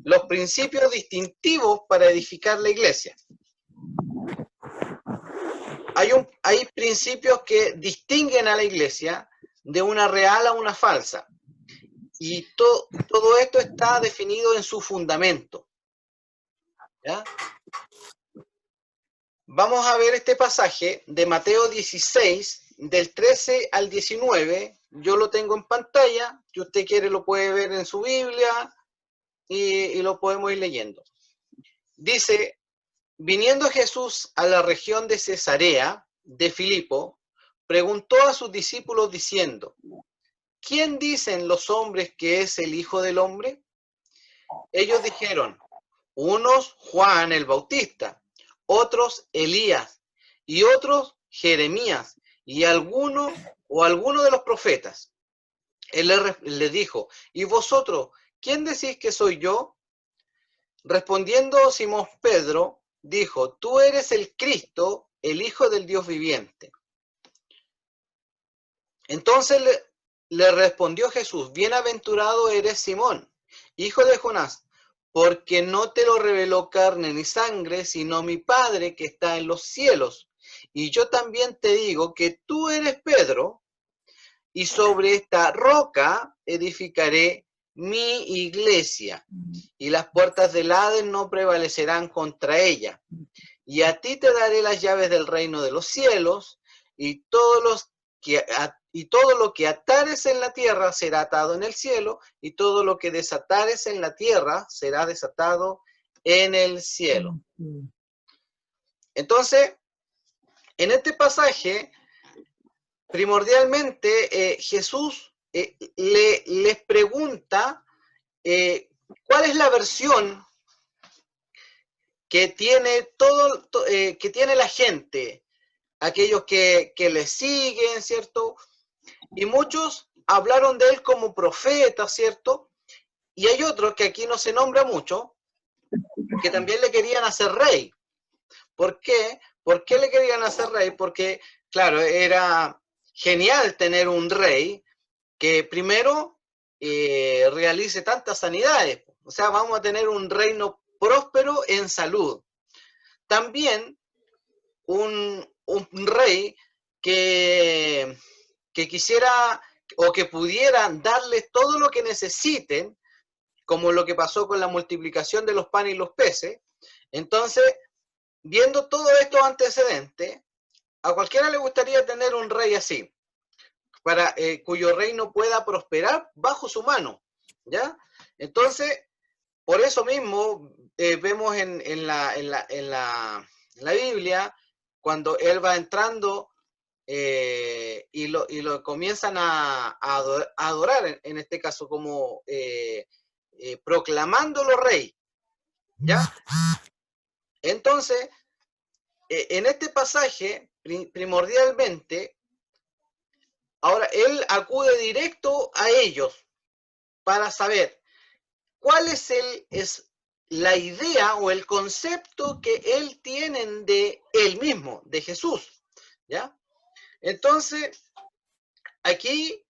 los principios distintivos para edificar la iglesia. Hay principios que distinguen a la iglesia de una real a una falsa. Y todo esto está definido en su fundamento. ¿Ya? Vamos a ver este pasaje de Mateo 16, del 13 al 19. Yo lo tengo en pantalla. Si usted quiere lo puede ver en su Biblia y lo podemos ir leyendo. Dice, viniendo Jesús a la región de Cesarea de Filipo, preguntó a sus discípulos diciendo, ¿quién dicen los hombres que es el Hijo del Hombre? Ellos dijeron, unos Juan el Bautista, otros Elías y otros Jeremías y alguno de los profetas. Él les dijo, ¿y vosotros quién decís que soy yo? Respondiendo Simón Pedro, dijo, tú eres el Cristo, el Hijo del Dios viviente. Entonces le respondió Jesús, bienaventurado eres Simón, hijo de Jonás, porque no te lo reveló carne ni sangre, sino mi Padre que está en los cielos. Y yo también te digo que tú eres Pedro, y sobre esta roca edificaré mi iglesia, y las puertas del Hades no prevalecerán contra ella. Y a ti te daré las llaves del reino de los cielos, y todo lo que atares en la tierra será atado en el cielo, y todo lo que desatares en la tierra será desatado en el cielo. Entonces, en este pasaje, primordialmente, Jesús les pregunta cuál es la versión que tiene que tiene la gente, aquellos que le siguen, ¿cierto? Y muchos hablaron de él como profeta, ¿cierto? Y hay otros que aquí no se nombra mucho, que también le querían hacer rey. ¿Por qué? ¿Por qué le querían hacer rey? Porque, claro, era genial tener un rey que primero realice tantas sanidades. O sea, vamos a tener un reino próspero en salud. También un rey que quisiera o que pudiera darles todo lo que necesiten, como lo que pasó con la multiplicación de los panes y los peces. Entonces, viendo todos estos antecedentes, a cualquiera le gustaría tener un rey así, para cuyo reino pueda prosperar bajo su mano, ¿ya? Entonces, por eso mismo vemos en la Biblia, cuando él va entrando y lo comienzan a adorar, en este caso como proclamándolo rey, ¿ya? Entonces, en este pasaje, primordialmente, ahora él acude directo a ellos para saber cuál es la idea o el concepto que él tienen de él mismo, de Jesús, ¿ya? Entonces, aquí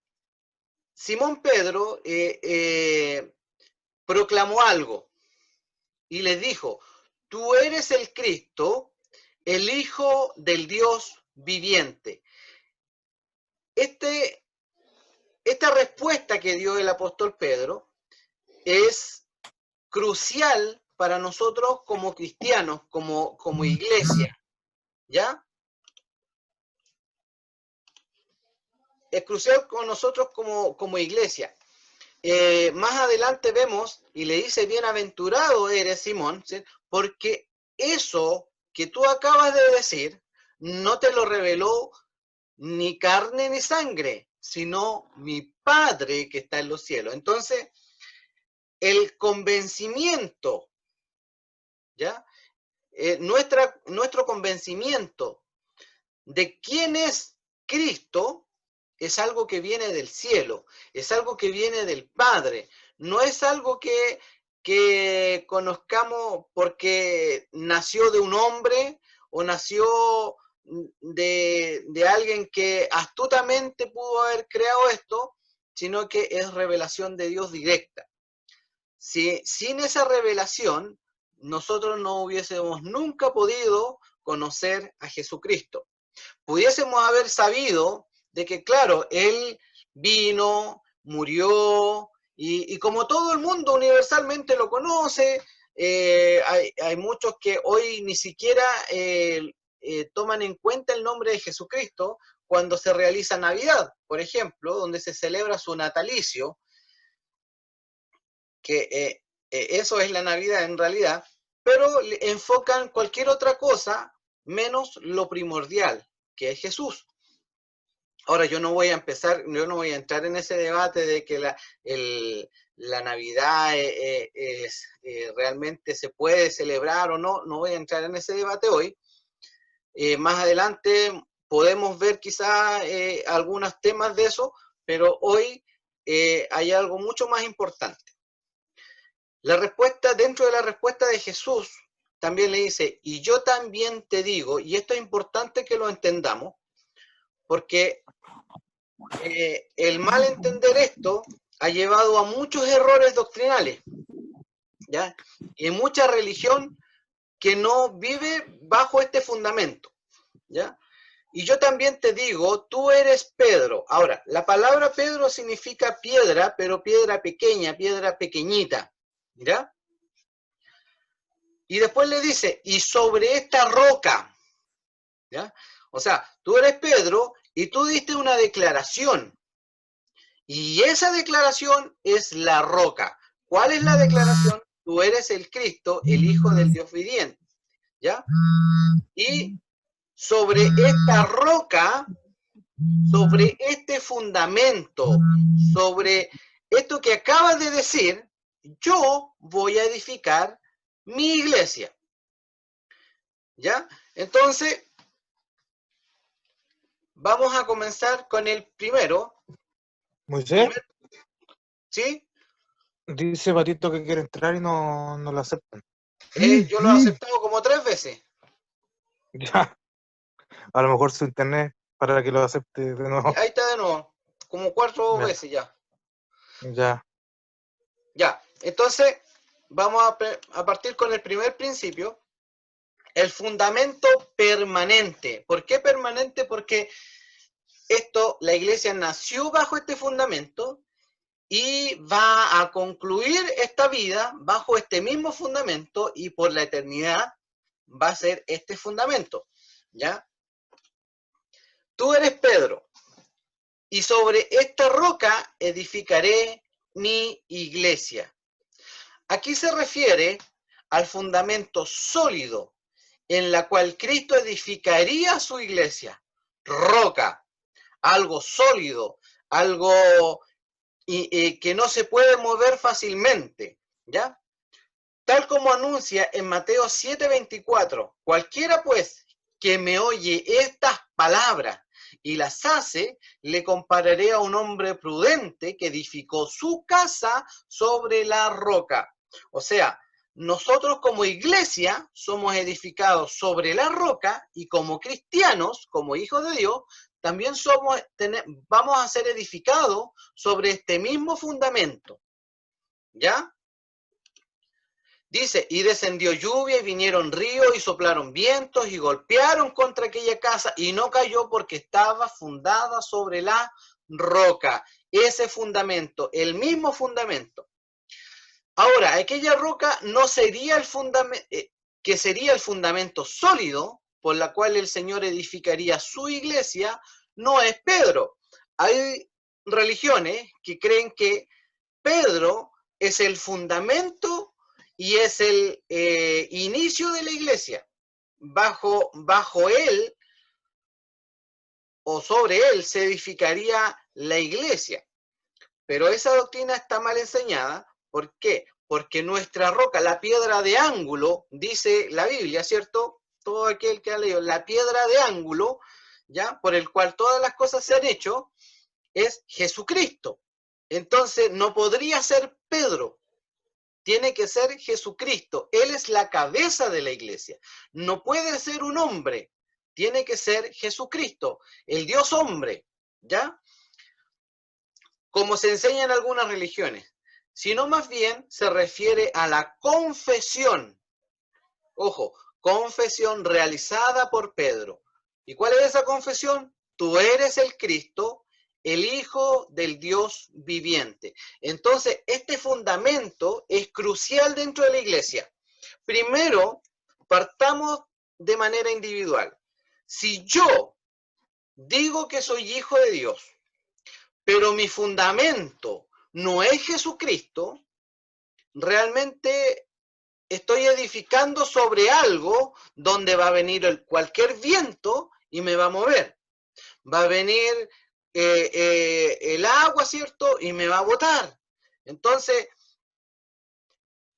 Simón Pedro proclamó algo y les dijo, tú eres el Cristo, el Hijo del Dios viviente. Esta respuesta que dio el apóstol Pedro es crucial para nosotros como cristianos, como iglesia, ¿ya? Es crucial con nosotros como iglesia. Más adelante vemos, y le dice, bienaventurado eres Simón, ¿sí? Porque eso que tú acabas de decir, no te lo reveló ni carne ni sangre, sino mi Padre que está en los cielos. Entonces, el convencimiento, ¿ya? Nuestro convencimiento de quién es Cristo es algo que viene del cielo, es algo que viene del Padre, no es algo que conozcamos porque nació de un hombre o nació de alguien que astutamente pudo haber creado esto, sino que es revelación de Dios directa. sin esa revelación, nosotros no hubiésemos nunca podido conocer a Jesucristo. Pudiésemos haber sabido de que, claro, Él vino, murió, y como todo el mundo universalmente lo conoce, hay muchos que hoy ni siquiera toman en cuenta el nombre de Jesucristo cuando se realiza Navidad, por ejemplo, donde se celebra su natalicio, que eso es la Navidad en realidad, pero enfocan cualquier otra cosa menos lo primordial, que es Jesús. Ahora, yo no voy a entrar en ese debate de que la Navidad realmente se puede celebrar o no, no voy a entrar en ese debate hoy. Más adelante podemos ver quizá algunos temas de eso, pero hoy hay algo mucho más importante. La respuesta, dentro de la respuesta de Jesús, también le dice, y yo también te digo, y esto es importante que lo entendamos, porque el mal entender esto ha llevado a muchos errores doctrinales, ¿ya? Y en mucha religión que no vive bajo este fundamento, ¿ya? Y yo también te digo, tú eres Pedro. Ahora, la palabra Pedro significa piedra, pero piedra pequeña, piedra pequeñita, ¿ya? Y después le dice, y sobre esta roca, ¿ya? O sea, tú eres Pedro y tú diste una declaración. Y esa declaración es la roca. ¿Cuál es la declaración? Tú eres el Cristo, el Hijo del Dios viviente, ¿ya? Y sobre esta roca, sobre este fundamento, sobre esto que acabas de decir, yo voy a edificar mi iglesia, ¿ya? Entonces, vamos a comenzar con el primero. Moisés, ¿Sí? dice Patito que quiere entrar y no lo aceptan. Yo lo he aceptado como 3 veces. Ya, a lo mejor su internet para que lo acepte de nuevo. Ahí está de nuevo, como 4 Ya, veces ya. ya. Ya, entonces vamos a partir con el primer principio, el fundamento permanente. ¿Por qué permanente? Porque la iglesia nació bajo este fundamento y va a concluir esta vida bajo este mismo fundamento y por la eternidad va a ser este fundamento, ¿ya? Tú eres Pedro y sobre esta roca edificaré mi iglesia. Aquí se refiere al fundamento sólido en la cual Cristo edificaría su iglesia. Roca, algo sólido, algo que no se puede mover fácilmente, ¿ya? Tal como anuncia en Mateo 7:24, cualquiera pues que me oye estas palabras y las hace, le compararé a un hombre prudente que edificó su casa sobre la roca. O sea, nosotros como iglesia somos edificados sobre la roca y como cristianos, como hijos de Dios, también vamos a ser edificados sobre este mismo fundamento. ¿Ya? Dice, y descendió lluvia y vinieron ríos y soplaron vientos y golpearon contra aquella casa y no cayó porque estaba fundada sobre la roca. Ese fundamento, el mismo fundamento. Ahora, aquella roca no sería el fundamento, que sería el fundamento sólido por la cual el Señor edificaría su iglesia, no es Pedro. Hay religiones que creen que Pedro es el fundamento y es el inicio de la iglesia. Bajo él o sobre él se edificaría la iglesia. Pero esa doctrina está mal enseñada. ¿Por qué? Porque nuestra roca, la piedra de ángulo, dice la Biblia, ¿cierto? Todo aquel que ha leído, la piedra de ángulo, ¿ya? Por el cual todas las cosas se han hecho, es Jesucristo. Entonces, no podría ser Pedro. Tiene que ser Jesucristo. Él es la cabeza de la iglesia. No puede ser un hombre. Tiene que ser Jesucristo, el Dios hombre, ¿ya? Como se enseña en algunas religiones. sino más bien se refiere a la confesión. Ojo, confesión realizada por Pedro. ¿Y cuál es esa confesión? Tú eres el Cristo, el Hijo del Dios viviente. Entonces, este fundamento es crucial dentro de la iglesia. Primero, partamos de manera individual. Si yo digo que soy hijo de Dios, pero mi fundamento no es Jesucristo, realmente estoy edificando sobre algo donde va a venir cualquier viento y me va a mover. Va a venir el agua, ¿cierto? Y me va a botar. Entonces,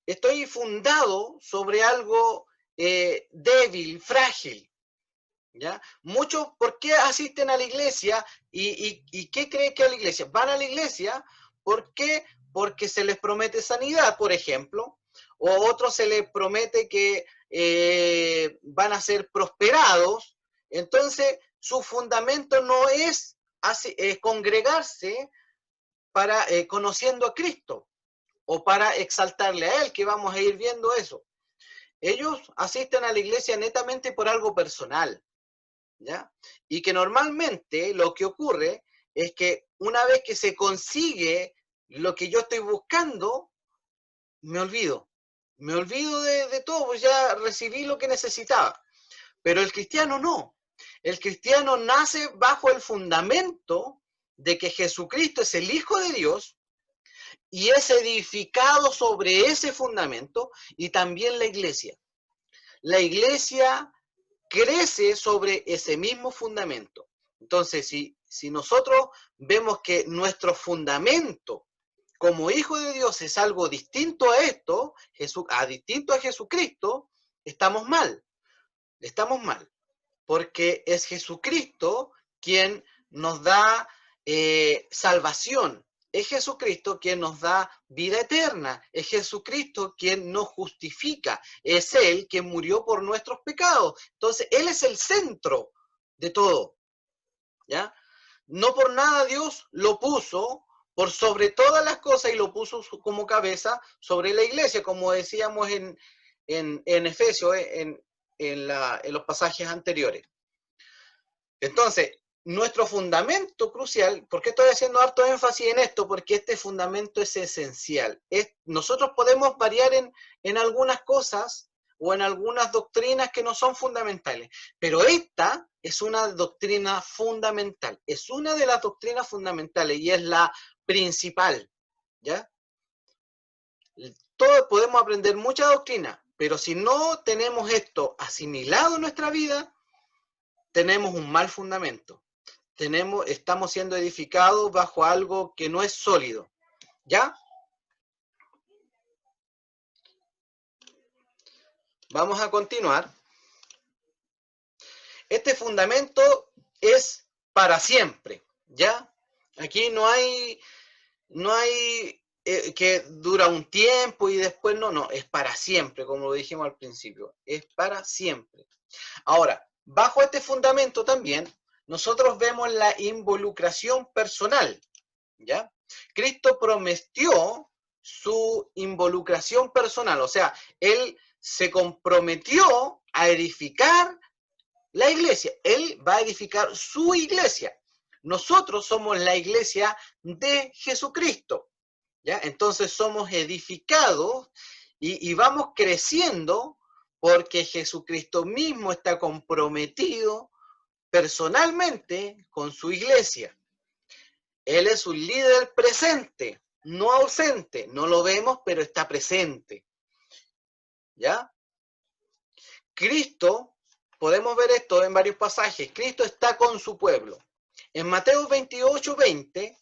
estoy fundado sobre algo débil, frágil. ¿Ya? Muchos, ¿por qué asisten a la iglesia y qué creen que a la iglesia? Van a la iglesia, ¿por qué? Porque se les promete sanidad, por ejemplo, o a otros se les promete que van a ser prosperados. Entonces, su fundamento no es congregarse para conociendo a Cristo o para exaltarle a Él, que vamos a ir viendo eso. Ellos asisten a la iglesia netamente por algo personal. ¿Ya? Y que normalmente lo que ocurre es que una vez que se consigue lo que yo estoy buscando, me olvido. Me olvido de todo, pues ya recibí lo que necesitaba. Pero el cristiano no. El cristiano nace bajo el fundamento de que Jesucristo es el Hijo de Dios y es edificado sobre ese fundamento, y también la iglesia. La iglesia crece sobre ese mismo fundamento. Entonces, si nosotros vemos que nuestro fundamento como hijo de Dios es algo distinto a esto, distinto a Jesucristo, estamos mal. Estamos mal. Porque es Jesucristo quien nos da salvación. Es Jesucristo quien nos da vida eterna. Es Jesucristo quien nos justifica. Es Él quien murió por nuestros pecados. Entonces, Él es el centro de todo. ¿Ya? No por nada Dios lo puso por sobre todas las cosas y lo puso como cabeza sobre la iglesia, como decíamos en Efesios, en los pasajes anteriores. Entonces, nuestro fundamento crucial, ¿por qué estoy haciendo harto énfasis en esto? Porque este fundamento es esencial. Nosotros podemos variar en algunas cosas o en algunas doctrinas que no son fundamentales, pero esta es una doctrina fundamental, es una de las doctrinas fundamentales y es la principal, ¿ya? Todos podemos aprender mucha doctrina, pero si no tenemos esto asimilado en nuestra vida, tenemos un mal fundamento. Estamos siendo edificados bajo algo que no es sólido. ¿Ya? Vamos a continuar. Este fundamento es para siempre. ¿Ya? Aquí no hay que dura un tiempo y después no, es para siempre, como lo dijimos al principio. Es para siempre. Ahora, bajo este fundamento también, nosotros vemos la involucración personal, ¿ya? Cristo prometió su involucración personal, o sea, Él se comprometió a edificar la iglesia. Él va a edificar su iglesia. Nosotros somos la iglesia de Jesucristo, ¿ya? Entonces somos edificados y vamos creciendo porque Jesucristo mismo está comprometido personalmente con su iglesia. Él es un líder presente, no ausente. No lo vemos, pero está presente. ¿Ya? Cristo, podemos ver esto en varios pasajes, Cristo está con su pueblo. En Mateo 28:20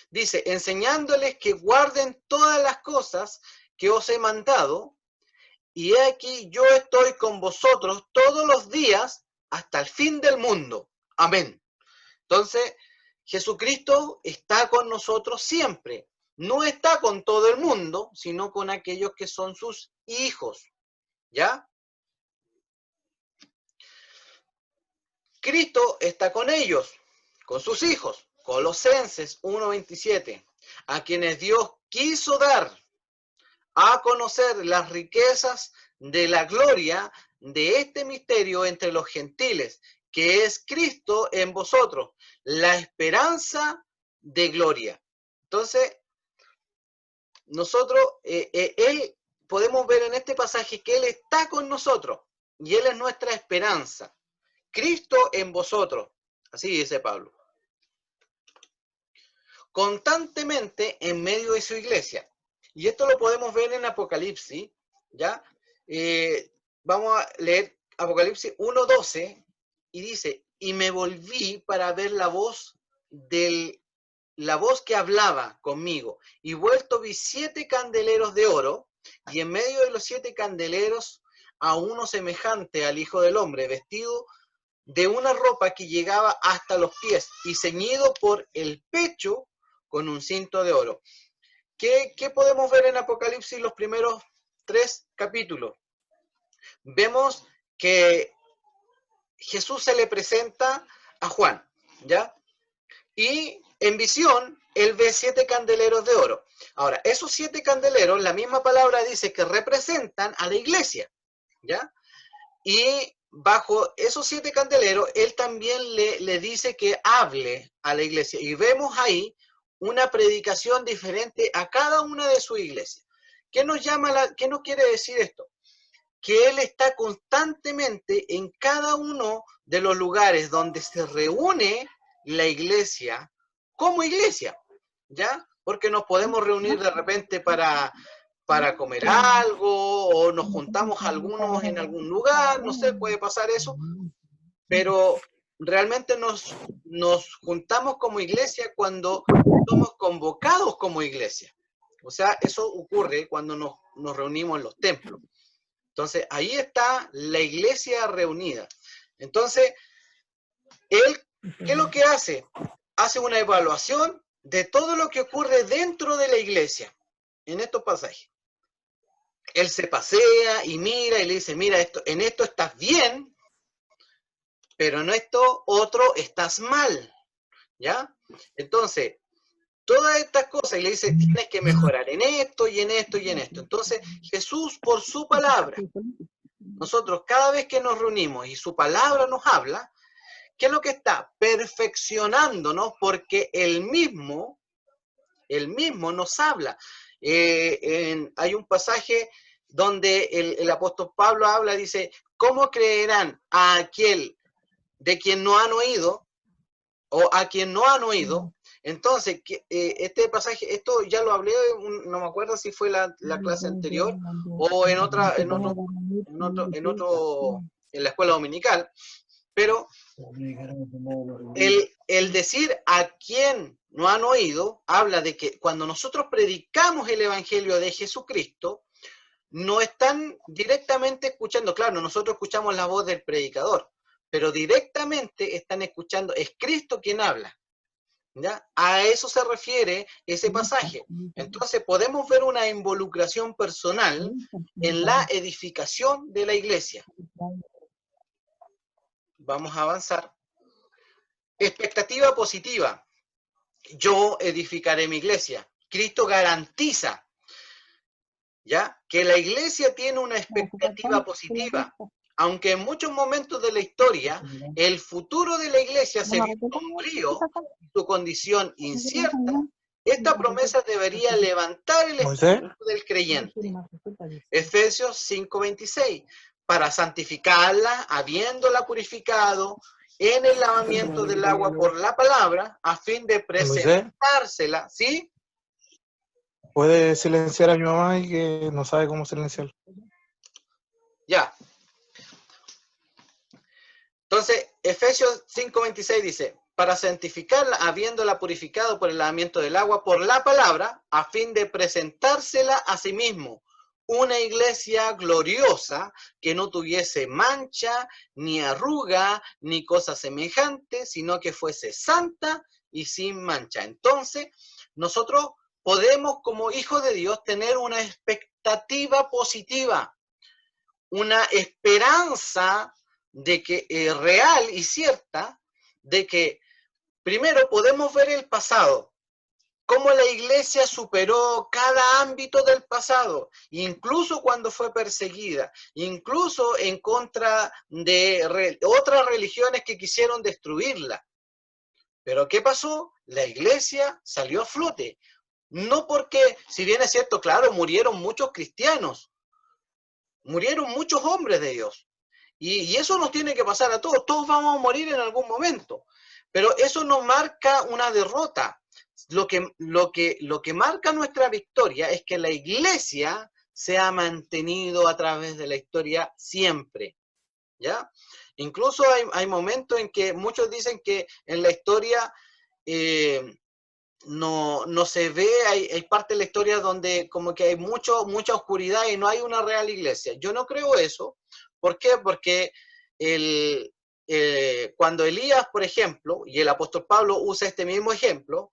dice, enseñándoles que guarden todas las cosas que os he mandado, y he aquí yo estoy con vosotros todos los días hasta el fin del mundo. Amén. Entonces, Jesucristo está con nosotros siempre. No está con todo el mundo, sino con aquellos que son sus hijos. ¿Ya? Cristo está con ellos, con sus hijos. Colosenses 1:27. A quienes Dios quiso dar a conocer las riquezas de la gloria de este misterio entre los gentiles, que es Cristo en vosotros, la esperanza de gloria. Entonces, nosotros, Él, podemos ver en este pasaje que Él está con nosotros y Él es nuestra esperanza. Cristo en vosotros, así dice Pablo. Constantemente en medio de su iglesia. Y esto lo podemos ver en Apocalipsis, ¿ya? Vamos a leer Apocalipsis 1:12 y dice, y me volví para ver la voz que hablaba conmigo, y vuelto vi 7 candeleros de oro, y en medio de los 7 candeleros a uno semejante al Hijo del Hombre, vestido de una ropa que llegaba hasta los pies, y ceñido por el pecho con un cinto de oro. ¿Qué podemos ver en Apocalipsis los primeros 3 capítulos? Vemos que Jesús se le presenta a Juan, ¿ya? Y en visión, él ve 7 candeleros de oro. Ahora, esos 7 candeleros, la misma palabra dice que representan a la iglesia, ¿ya? Y bajo esos 7 candeleros, él también le dice que hable a la iglesia. Y vemos ahí una predicación diferente a cada una de sus iglesias. ¿Qué nos quiere decir esto? Que Él está constantemente en cada uno de los lugares donde se reúne la iglesia como iglesia, ¿ya? Porque nos podemos reunir de repente para comer algo, o nos juntamos algunos en algún lugar, no sé, puede pasar eso, pero realmente nos juntamos como iglesia cuando somos convocados como iglesia. O sea, eso ocurre cuando nos reunimos en los templos. Entonces, ahí está la iglesia reunida. Entonces, él, ¿qué es lo que hace? Hace una evaluación de todo lo que ocurre dentro de la iglesia, en estos pasajes. Él se pasea y mira y le dice, mira, en esto estás bien, pero en esto otro estás mal, ¿ya? Entonces, todas estas cosas, y le dice, tienes que mejorar en esto y en esto y en esto. Entonces, Jesús, por su palabra, nosotros cada vez que nos reunimos y su palabra nos habla, ¿qué es lo que está? Perfeccionándonos, porque él mismo nos habla. Hay un pasaje donde el apóstol Pablo habla, dice, ¿cómo creerán a aquel de quien no han oído o a quien no han oído? Entonces, este pasaje, esto ya lo hablé, no me acuerdo si fue la clase anterior o en la escuela dominical, pero el decir a quien no han oído, habla de que cuando nosotros predicamos el evangelio de Jesucristo, no están directamente escuchando, claro, nosotros escuchamos la voz del predicador, pero directamente están escuchando, es Cristo quien habla, ¿ya? A eso se refiere ese pasaje. Entonces podemos ver una involucración personal en la edificación de la iglesia. Vamos a avanzar. Expectativa positiva. Yo edificaré mi iglesia. Cristo garantiza, ¿ya?, que la iglesia tiene una expectativa positiva. Aunque en muchos momentos de la historia el futuro de la iglesia se vio sombrío, su condición incierta, esta promesa debería levantar el espíritu del creyente. Efesios 5:26, para santificarla, habiéndola purificado en el lavamiento del agua por la palabra, a fin de presentársela, ¿sí? ¿Puede silenciar a mi mamá y que no sabe cómo silenciar? Ya. Entonces, Efesios 5:26 dice, para santificarla, habiéndola purificado por el lavamiento del agua, por la palabra, a fin de presentársela a sí mismo, una iglesia gloriosa, que no tuviese mancha, ni arruga, ni cosa semejante, sino que fuese santa y sin mancha. Entonces, nosotros podemos, como hijos de Dios, tener una expectativa positiva, una esperanza de que real y cierta, de que primero podemos ver el pasado, cómo la iglesia superó cada ámbito del pasado, incluso cuando fue perseguida, incluso en contra de otras religiones que quisieron destruirla. Pero ¿qué pasó? La iglesia salió a flote. No porque, si bien es cierto, claro, murieron muchos cristianos, murieron muchos hombres de Dios. Y eso nos tiene que pasar a todos. Todos vamos a morir en algún momento. Pero eso no marca una derrota. Lo que marca nuestra victoria es que la iglesia se ha mantenido a través de la historia siempre. ¿Ya? Incluso hay momentos en que muchos dicen que en la historia no se ve, hay parte de la historia donde como que hay mucha oscuridad y no hay una real iglesia. Yo no creo eso. ¿Por qué? Porque cuando Elías, por ejemplo, y el apóstol Pablo usa este mismo ejemplo,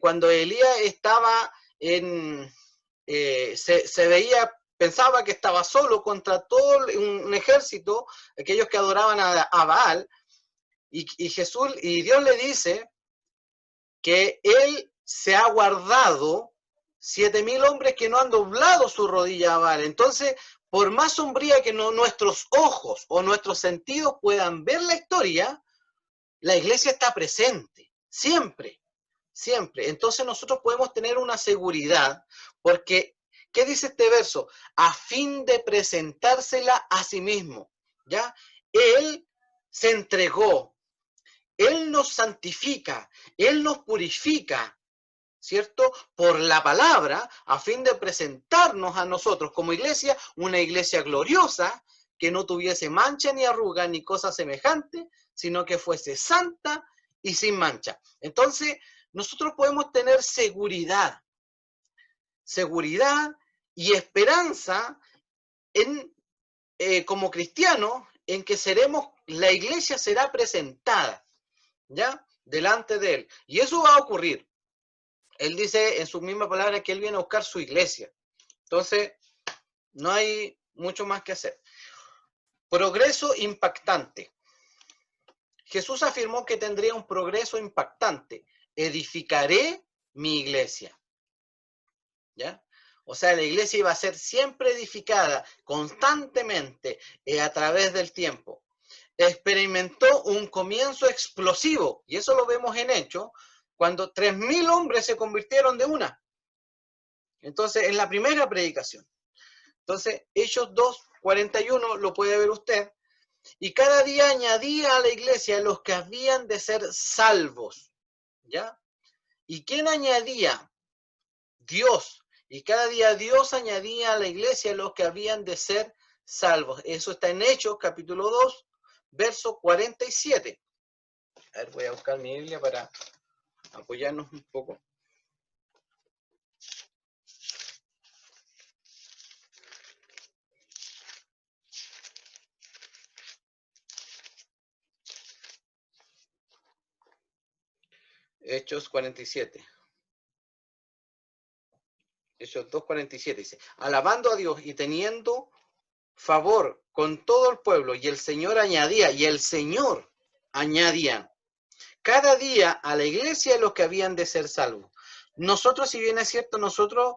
cuando Elías estaba se veía, pensaba que estaba solo contra todo un ejército, aquellos que adoraban a Baal, y Dios le dice que él se ha guardado 7.000 hombres que no han doblado su rodilla a Baal. Entonces, por más sombría que nuestros ojos o nuestros sentidos puedan ver la historia, la iglesia está presente, siempre, siempre. Entonces nosotros podemos tener una seguridad, porque, ¿qué dice este verso? A fin de presentársela a sí mismo, ¿ya? Él se entregó, Él nos santifica, Él nos purifica, ¿cierto? Por la palabra, a fin de presentarnos a nosotros como iglesia, una iglesia gloriosa, que no tuviese mancha ni arruga ni cosa semejante, sino que fuese santa y sin mancha. Entonces, nosotros podemos tener seguridad y esperanza como cristianos en que la iglesia será presentada, ¿ya? Delante de Él. Y eso va a ocurrir. Él dice en sus mismas palabras que Él viene a buscar su iglesia. Entonces, no hay mucho más que hacer. Progreso impactante. Jesús afirmó que tendría un progreso impactante. Edificaré mi iglesia. ¿Ya? O sea, la iglesia iba a ser siempre edificada constantemente a través del tiempo. Experimentó un comienzo explosivo, y eso lo vemos en Hechos, cuando 3.000 hombres se convirtieron de una. Entonces, en la primera predicación. Entonces, Hechos 2:41 lo puede ver usted. Y cada día añadía a la iglesia los que habían de ser salvos. ¿Ya? ¿Y quién añadía? Dios. Y cada día Dios añadía a la iglesia los que habían de ser salvos. Eso está en Hechos, capítulo 2, verso 47. A ver, voy a buscar mi Biblia para apoyarnos un poco. Hechos 47. Hechos 2:47 dice, alabando a Dios y teniendo favor con todo el pueblo, y el Señor añadía cada día a la iglesia los que habían de ser salvos. Nosotros, si bien es cierto, nosotros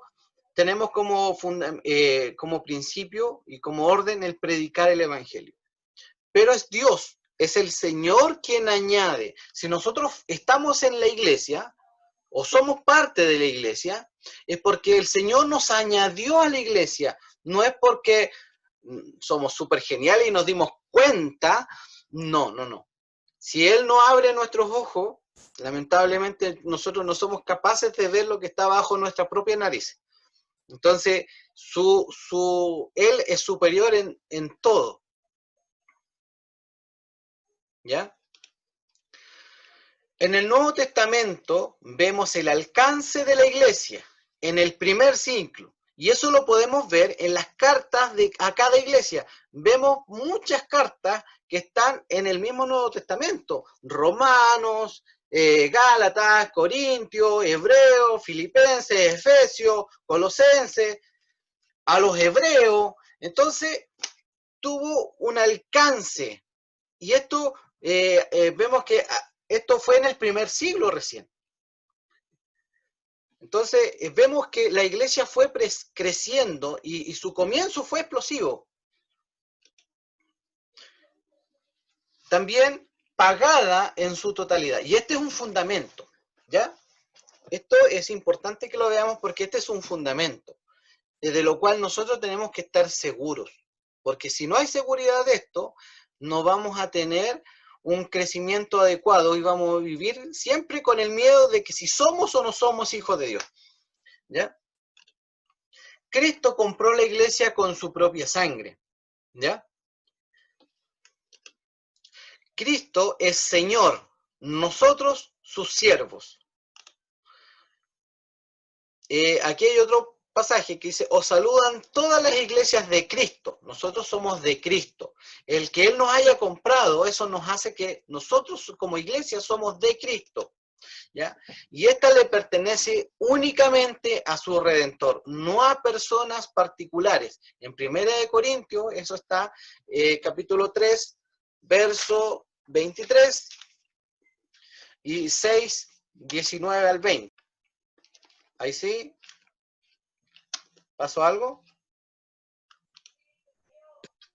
tenemos como principio y como orden el predicar el evangelio. Pero es Dios, es el Señor quien añade. Si nosotros estamos en la iglesia o somos parte de la iglesia, es porque el Señor nos añadió a la iglesia. No es porque somos súper geniales y nos dimos cuenta. No, no, no. Si Él no abre nuestros ojos, lamentablemente nosotros no somos capaces de ver lo que está bajo nuestra propia nariz. Entonces, Él es superior en todo. ¿Ya? En el Nuevo Testamento vemos el alcance de la iglesia en el primer ciclo. Y eso lo podemos ver en las cartas a cada iglesia. Vemos muchas cartas que están en el mismo Nuevo Testamento. Romanos, Gálatas, Corintios, Hebreos, Filipenses, Efesios, Colosenses, a los Hebreos. Entonces, tuvo un alcance. Y esto vemos que esto fue en el primer siglo recién. Entonces, vemos que la iglesia fue creciendo y su comienzo fue explosivo. También pagada en su totalidad. Y este es un fundamento, ¿ya? Esto es importante que lo veamos porque este es un fundamento, de lo cual nosotros tenemos que estar seguros. Porque si no hay seguridad de esto, no vamos a tener un crecimiento adecuado y vamos a vivir siempre con el miedo de que si somos o no somos hijos de Dios. ¿Ya? Cristo compró la iglesia con su propia sangre. ¿Ya? Cristo es Señor, nosotros sus siervos. Aquí hay otro pasaje que dice, os saludan todas las iglesias de Cristo. Nosotros somos de Cristo. El que Él nos haya comprado, eso nos hace que nosotros como iglesia somos de Cristo. ¿Ya? Y esta le pertenece únicamente a su Redentor, no a personas particulares. En 1 Corintios, eso está capítulo 3, verso 23 y 6, 19 al 20. Ahí sí. ¿Pasó algo?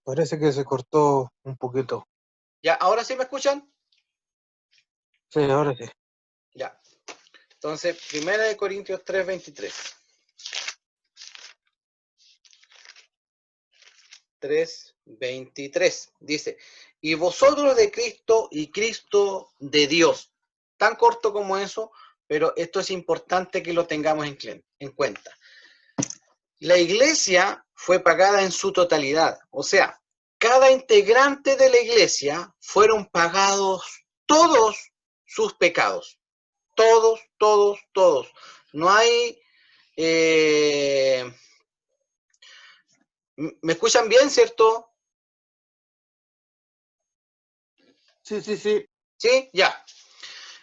Parece que se cortó un poquito. ¿Ya? ¿Ahora sí me escuchan? Sí, ahora sí. Ya. Entonces, 1 Corintios 3, 23. 3:23 dice, y vosotros de Cristo y Cristo de Dios. Tan corto como eso, pero esto es importante que lo tengamos en cuenta. La iglesia fue pagada en su totalidad, o sea, cada integrante de la iglesia fueron pagados todos sus pecados. Todos, todos, todos. No hay... ¿Me escuchan bien, cierto? Sí, sí, sí. ¿Sí? Ya.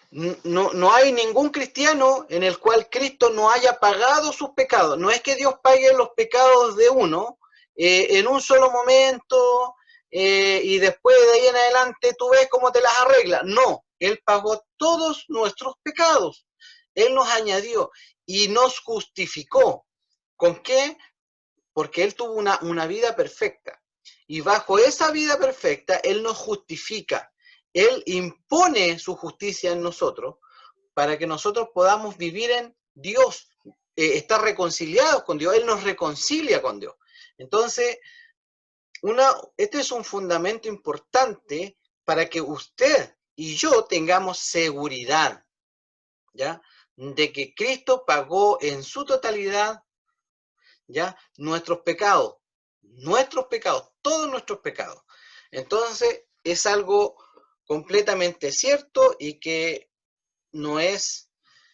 No hay ningún cristiano en el cual Cristo no haya pagado sus pecados. No es que Dios pague los pecados de uno en un solo momento y después de ahí en adelante tú ves cómo te las arregla. No, Él pagó todos nuestros pecados. Él nos añadió y nos justificó. ¿Con qué? Porque Él tuvo una vida perfecta. Y bajo esa vida perfecta, Él nos justifica. Él impone su justicia en nosotros para que nosotros podamos vivir en Dios, estar reconciliados con Dios. Él nos reconcilia con Dios. Entonces, este es un fundamento importante para que usted y yo tengamos seguridad, ¿ya? De que Cristo pagó en su totalidad, ¿ya? Nuestros pecados, todos nuestros pecados. Entonces, es algo completamente cierto y que no es,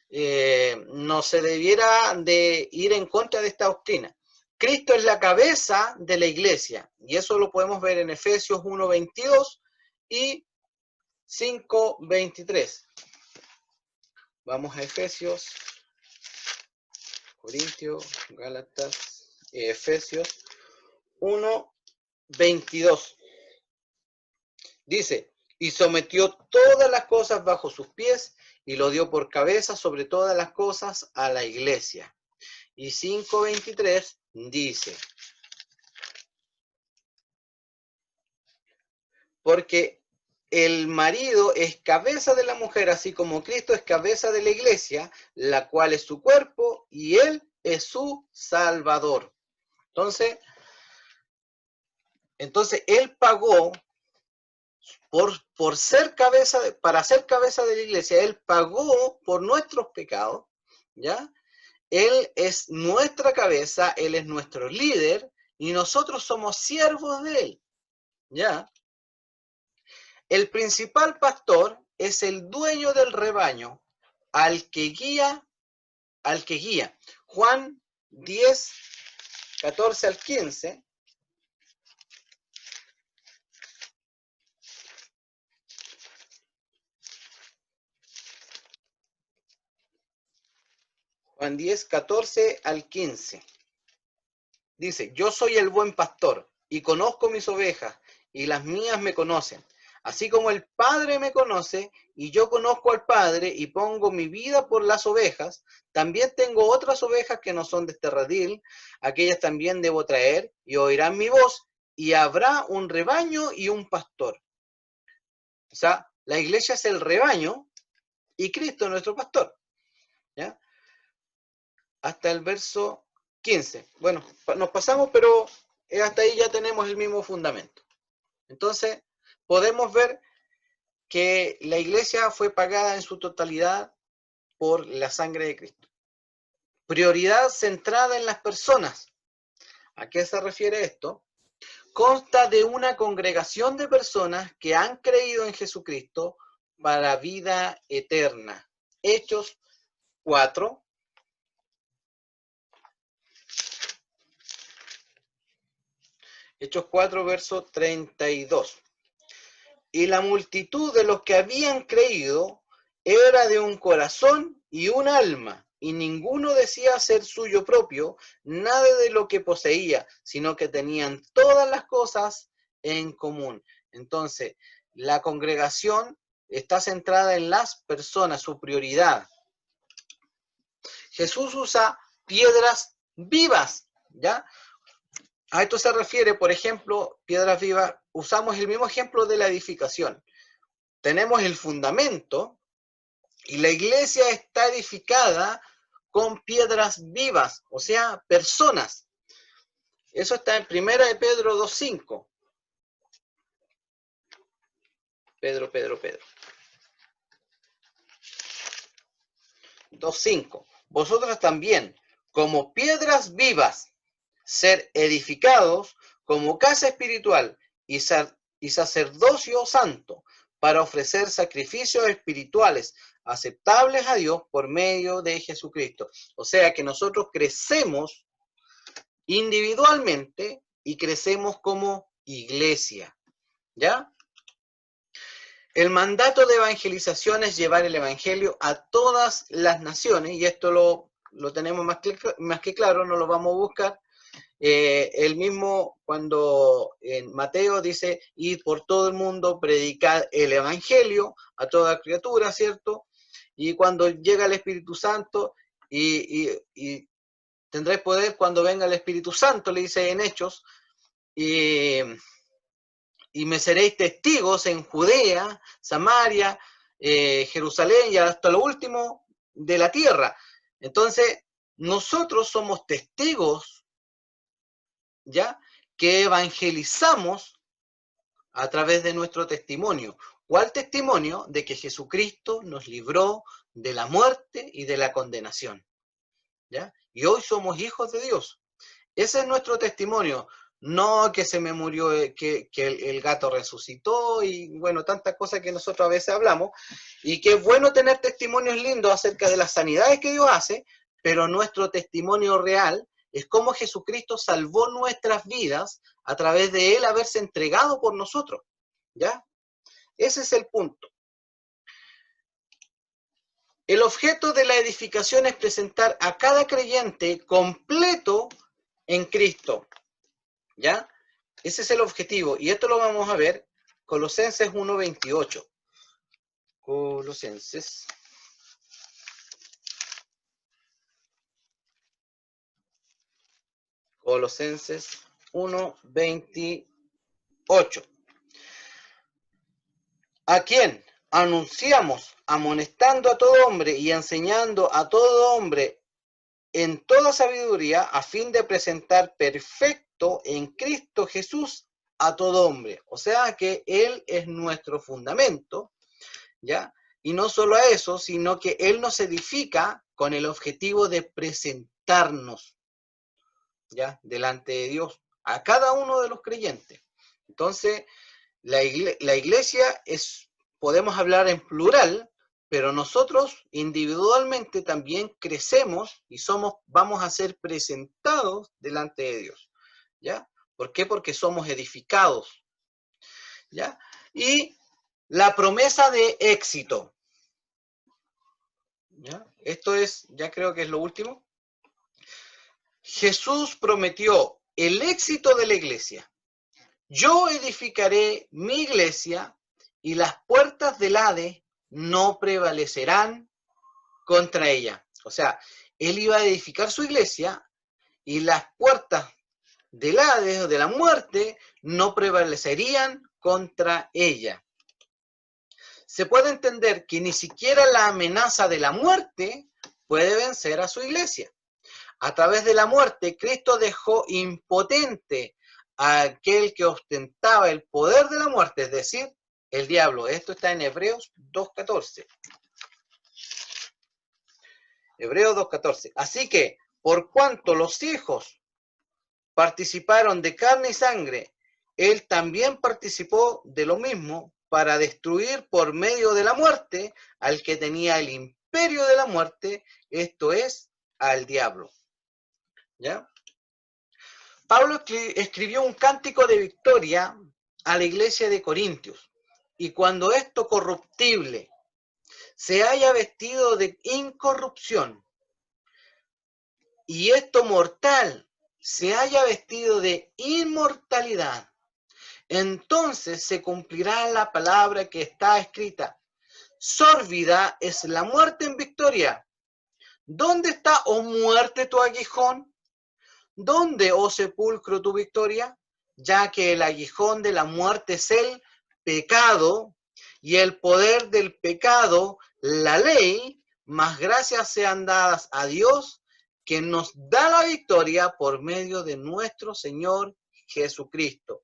no se debiera de ir en contra de esta doctrina. Cristo es la cabeza de la iglesia y eso lo podemos ver en Efesios 1:22 y 5:23. Vamos a Efesios, Corintios, Gálatas, Efesios 1:22. Dice, y sometió todas las cosas bajo sus pies y lo dio por cabeza sobre todas las cosas a la iglesia. Y 5:23 dice, porque el marido es cabeza de la mujer, así como Cristo es cabeza de la iglesia, la cual es su cuerpo y él es su salvador. Entonces él pagó por ser cabeza, para ser cabeza de la iglesia, él pagó por nuestros pecados, ¿ya? Él es nuestra cabeza, él es nuestro líder y nosotros somos siervos de él, ¿ya? El principal pastor es el dueño del rebaño, al que guía. Juan 10, 14 al 15. Juan 10, 14 al 15. Dice, yo soy el buen pastor y conozco mis ovejas y las mías me conocen. Así como el Padre me conoce y yo conozco al Padre y pongo mi vida por las ovejas, también tengo otras ovejas que no son de este redil, aquellas también debo traer y oirán mi voz y habrá un rebaño y un pastor. O sea, la iglesia es el rebaño y Cristo es nuestro pastor. ¿Ya? Hasta el verso 15. Bueno, nos pasamos, pero hasta ahí ya tenemos el mismo fundamento. Entonces, podemos ver que la iglesia fue pagada en su totalidad por la sangre de Cristo. Prioridad centrada en las personas. ¿A qué se refiere esto? Consta de una congregación de personas que han creído en Jesucristo para vida eterna. Hechos 4. Hechos 4, verso 32. Y la multitud de los que habían creído era de un corazón y un alma, y ninguno decía ser suyo propio nada de lo que poseía, sino que tenían todas las cosas en común. Entonces, la congregación está centrada en las personas, su prioridad. Jesús usa piedras vivas, ¿ya? A esto se refiere, por ejemplo, piedras vivas, usamos el mismo ejemplo de la edificación. Tenemos el fundamento y la iglesia está edificada con piedras vivas, o sea, personas. Eso está en 1 de Pedro 2.5. Pedro. 2.5. Vosotros también, como piedras vivas, ser edificados como casa espiritual y sacerdocio santo, para ofrecer sacrificios espirituales aceptables a Dios por medio de Jesucristo. O sea que nosotros crecemos individualmente y crecemos como iglesia, ¿ya? El mandato de evangelización es llevar el evangelio a todas las naciones, y esto lo tenemos más que claro, no lo vamos a buscar. El mismo cuando en Mateo dice, id por todo el mundo, predicad el evangelio a toda criatura, ¿cierto? Y cuando llega el Espíritu Santo, y tendréis poder cuando venga el Espíritu Santo, le dice en Hechos, y me seréis testigos en Judea, Samaria, Jerusalén y hasta lo último de la tierra. Entonces, nosotros somos testigos, ¿ya? Que evangelizamos a través de nuestro testimonio. ¿Cuál testimonio? De que Jesucristo nos libró de la muerte y de la condenación, ¿ya? Y hoy somos hijos de Dios. Ese es nuestro testimonio. No que se me murió, que el gato resucitó y bueno, tantas cosas que nosotros a veces hablamos. Y que es bueno tener testimonios lindos acerca de las sanidades que Dios hace, pero nuestro testimonio real es cómo Jesucristo salvó nuestras vidas a través de Él haberse entregado por nosotros, ¿ya? Ese es el punto. El objeto de la edificación es presentar a cada creyente completo en Cristo, ¿ya? Ese es el objetivo. Y esto lo vamos a ver, Colosenses 1:28. Colosenses. Colosenses 1:28. ¿A quién? Anunciamos, amonestando a todo hombre y enseñando a todo hombre en toda sabiduría, a fin de presentar perfecto en Cristo Jesús a todo hombre. O sea que Él es nuestro fundamento, ¿ya? Y no solo a eso, sino que Él nos edifica con el objetivo de presentarnos, ¿ya? Delante de Dios, a cada uno de los creyentes. Entonces, la iglesia es, podemos hablar en plural, pero nosotros individualmente también crecemos y vamos a ser presentados delante de Dios, ¿ya? ¿Por qué? Porque somos edificados, ¿ya? Y la promesa de éxito, ¿ya? Esto es, ya creo que es lo último. Jesús prometió el éxito de la iglesia. Yo edificaré mi iglesia y las puertas del Hades no prevalecerán contra ella. O sea, él iba a edificar su iglesia y las puertas del Hades o de la muerte no prevalecerían contra ella. Se puede entender que ni siquiera la amenaza de la muerte puede vencer a su iglesia. A través de la muerte, Cristo dejó impotente a aquel que ostentaba el poder de la muerte, es decir, el diablo. Esto está en Hebreos 2:14. Hebreos 2:14. Así que, por cuanto los hijos participaron de carne y sangre, él también participó de lo mismo para destruir por medio de la muerte al que tenía el imperio de la muerte, esto es, al diablo. ¿Ya? Pablo escribió un cántico de victoria a la iglesia de Corintios, y cuando esto corruptible se haya vestido de incorrupción, y esto mortal se haya vestido de inmortalidad, entonces se cumplirá la palabra que está escrita: sórbida es la muerte en victoria. ¿Dónde está, oh muerte, tu aguijón? ¿Dónde, oh sepulcro, tu victoria? Ya que el aguijón de la muerte es el pecado, y el poder del pecado, la ley, mas gracias sean dadas a Dios, que nos da la victoria por medio de nuestro Señor Jesucristo.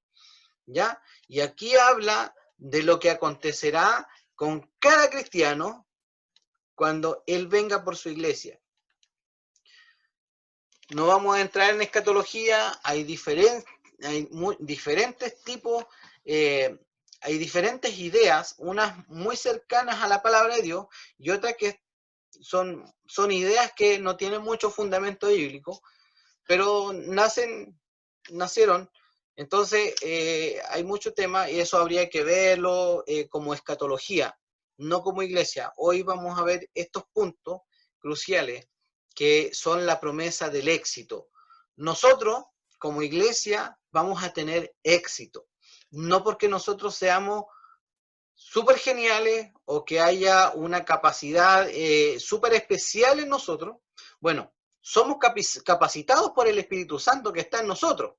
¿Ya? Y aquí habla de lo que acontecerá con cada cristiano cuando Él venga por su iglesia. No vamos a entrar en escatología, hay diferentes tipos, hay diferentes ideas, unas muy cercanas a la palabra de Dios y otras que son ideas que no tienen mucho fundamento bíblico, pero nacieron. Entonces, hay mucho tema y eso habría que verlo como escatología, no como iglesia. Hoy vamos a ver estos puntos cruciales que son la promesa del éxito. Nosotros, como iglesia, vamos a tener éxito, no porque nosotros seamos súper geniales o que haya una capacidad súper especial en nosotros. Bueno, somos capacitados por el Espíritu Santo que está en nosotros.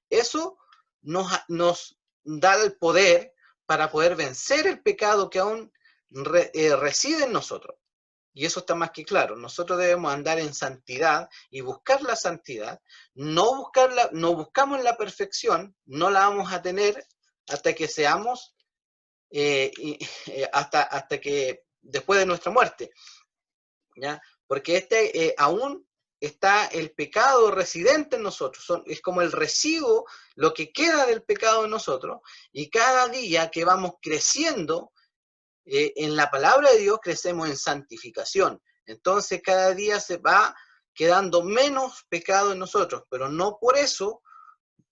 Eso nos da el poder para poder vencer el pecado que aún reside en nosotros. Y eso está más que claro. Nosotros debemos andar en santidad y buscar la santidad. No buscamos la perfección, no la vamos a tener hasta que seamos, hasta que después de nuestra muerte. ¿Ya? Porque aún está el pecado residente en nosotros, es como el residuo, lo que queda del pecado en nosotros, y cada día que vamos creciendo en la palabra de Dios, crecemos en santificación. Entonces cada día se va quedando menos pecado en nosotros, pero no por eso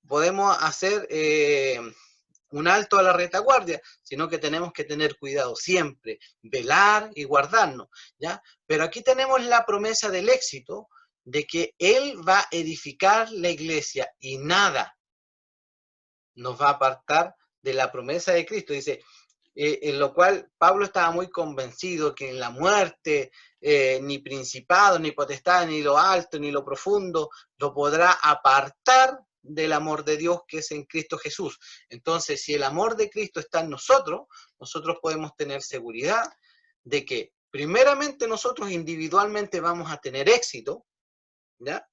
podemos hacer un alto a la retaguardia, sino que tenemos que tener cuidado siempre, velar y guardarnos, ¿ya? Pero aquí tenemos la promesa del éxito, de que Él va a edificar la iglesia y nada nos va a apartar de la promesa de Cristo. Dice, en lo cual Pablo estaba muy convencido que en la muerte ni principado, ni potestad, ni lo alto, ni lo profundo lo podrá apartar del amor de Dios que es en Cristo Jesús. Entonces, si el amor de Cristo está en nosotros, nosotros podemos tener seguridad de que primeramente nosotros individualmente vamos a tener éxito, ¿ya?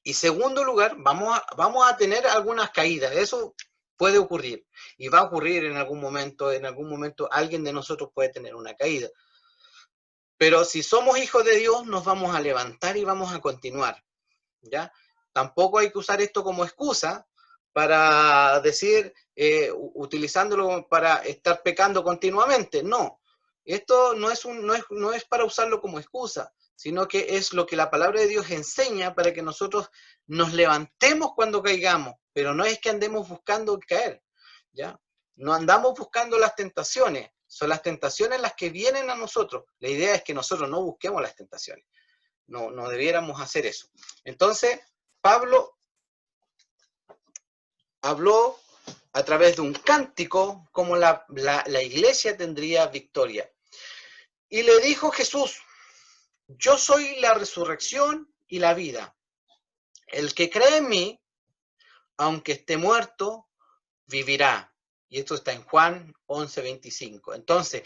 Y segundo lugar, vamos a tener algunas caídas, eso puede ocurrir, y va a ocurrir en algún momento alguien de nosotros puede tener una caída. Pero si somos hijos de Dios, nos vamos a levantar y vamos a continuar, ¿ya? Tampoco hay que usar esto como excusa para decir, utilizándolo para estar pecando continuamente. No, esto no es para usarlo como excusa, sino que es lo que la palabra de Dios enseña para que nosotros nos levantemos cuando caigamos, pero no es que andemos buscando caer, ¿ya? No andamos buscando las tentaciones, son las tentaciones las que vienen a nosotros. La idea es que nosotros no busquemos las tentaciones, no debiéramos hacer eso. Entonces, Pablo habló a través de un cántico, cómo la iglesia tendría victoria. Y le dijo Jesús, yo soy la resurrección y la vida. El que cree en mí, aunque esté muerto, vivirá. Y esto está en Juan 11:25. Entonces,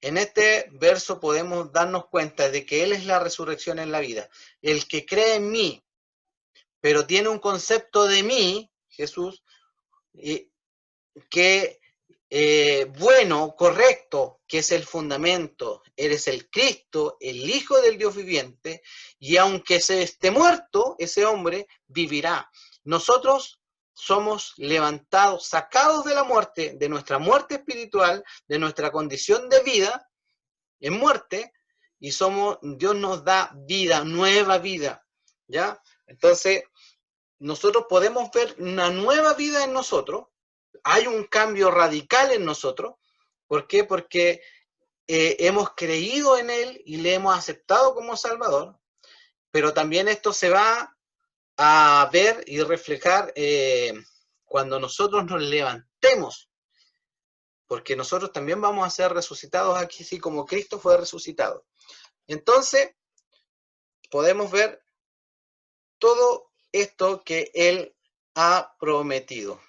en este verso podemos darnos cuenta de que Él es la resurrección en la vida. El que cree en mí, pero tiene un concepto de mí, Jesús, que bueno, correcto, que es el fundamento. Eres el Cristo, el Hijo del Dios viviente, y aunque se esté muerto, ese hombre vivirá. Nosotros somos levantados, sacados de la muerte, de nuestra muerte espiritual, de nuestra condición de vida en muerte, y Dios nos da vida, nueva vida, ¿ya? Entonces, nosotros podemos ver una nueva vida en nosotros. Hay un cambio radical en nosotros. ¿Por qué? Porque hemos creído en Él y le hemos aceptado como Salvador, pero también esto se va a ver y reflejar cuando nosotros nos levantemos, porque nosotros también vamos a ser resucitados aquí, así como Cristo fue resucitado. Entonces, podemos ver todo esto que Él ha prometido.